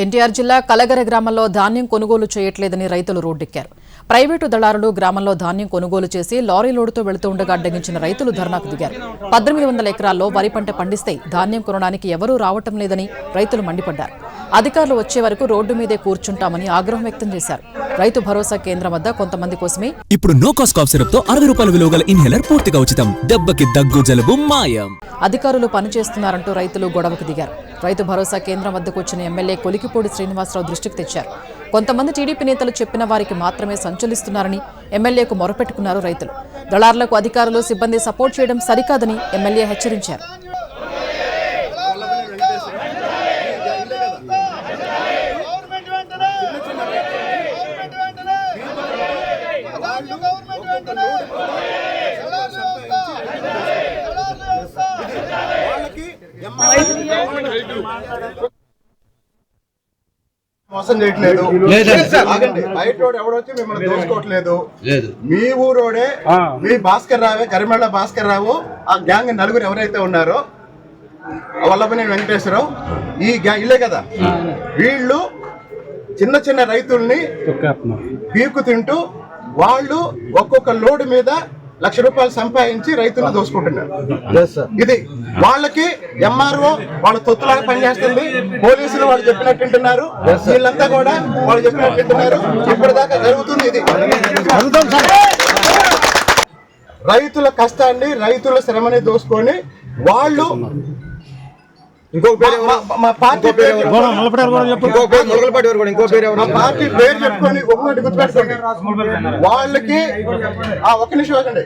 ఎన్టీఆర్ జిల్లా కలగర గ్రామంలో ధాన్యం కొనుగోలు చేయట్లేదని రైతులు రోడ్డెక్కారు. ప్రైవేటు దళారులు గ్రామంలో ధాన్యం కొనుగోలు చేసి లారీ లోడుతో వెళుతూ ఉండగా అడ్డగించిన రైతులు ధర్నాకు దిగారు. 1800 ఎకరాల్లో వరి పంట పండిస్తే ధాన్యం కొనడానికి ఎవరూ రావటం లేదని రైతులు మండిపడ్డారు. అధికారులు వచ్చే వరకు రోడ్డు మీదే కూర్చుంటామని ఆగ్రహం వ్యక్తం చేశారు. రైతు భరోసా కేంద్రం వద్ద కొంతమంది కోసమే ఇప్పుడు నో కాస్ట్ కాఫ్ సిరప్ తో 60 రూపాయల విలువ గల ఇన్హేలర్ పూర్తిగా ఉచితం. దెబ్బకి దగ్గు జలుబు మాయం. అధికారులు పనిచేస్తున్నారంటూ రైతులు గొడవకు దిగారు. రైతు భరోసా కేంద్రం వద్దకు వచ్చిన ఎమ్మెల్యే కొలికిపూడి శ్రీనివాసరావు దృష్టికి తెచ్చారు. కొంతమంది టీడీపీ నేతలు చెప్పిన వారికి మాత్రమే సంచలిస్తున్నారని ఎమ్మెల్యేకు మొరపెట్టుకున్నారు రైతులు. దళారులకు అధికారులు సిబ్బంది సపోర్ట్ చేయడం సరికాదని ఎమ్మెల్యే హెచ్చరించారు. మోసం చేయట్లేదు. బయట రోడ్ ఎవడొచ్చి మిమ్మల్ని దోసుకోవట్లేదు. మీ ఊరోడే మీ భాస్కర్ రావే కరిమళ్ళ భాస్కర్ రావు ఆ గ్యాంగ్ నలుగురు ఎవరైతే ఉన్నారో వల్లభనేని వెంకటేశ్వరరావు ఈ గ్యాంగ్ ఇల్లే కదా, వీళ్ళు చిన్న చిన్న రైతుల్ని పీకు తింటూ వాళ్ళు ఒక్కొక్క లోడ్ మీద ₹1,00,000 సంపాదించి రైతులను దోసుకుంటున్నారు. ఇది వాళ్ళకి ఎంఆర్ఓ వాళ్ళ తొత్తులాగా పనిచేస్తుంది. పోలీసులు వాళ్ళు చెప్పినట్టు వింటున్నారు. వీళ్ళంతా కూడా వాళ్ళు చెప్పినట్టు వింటున్నారు. ఇప్పటిదాకా జరుగుతుంది. ఇది రైతుల కష్టాన్ని రైతుల శ్రమని దోసుకొని వాళ్ళు మా పార్టీ పేరు చెప్పుకొని ఒక్కటి గుర్తుపెట్టుకోండి. వాళ్ళకి ఒక్క నిమిషం ఆగండి.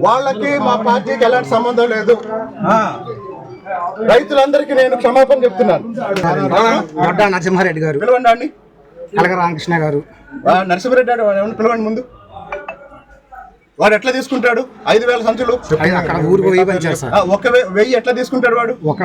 వాళ్ళకి మా పార్టీకి ఎలాంటి సంబంధం లేదు. రైతులందరికీ నేను క్షమాపణ చెప్తున్నాను. నరసింహారెడ్డి గారు పిలవండి అండి. రామకృష్ణ గారు నరసింహారెడ్డి గారు పిలవండి ముందు. వాడు ఎట్లా తీసుకుంటాడు 5,000 సంచులు? అక్కడ ఊరికి 1000 1,000 ఎట్లా తీసుకుంటాడు వాడు? ఒక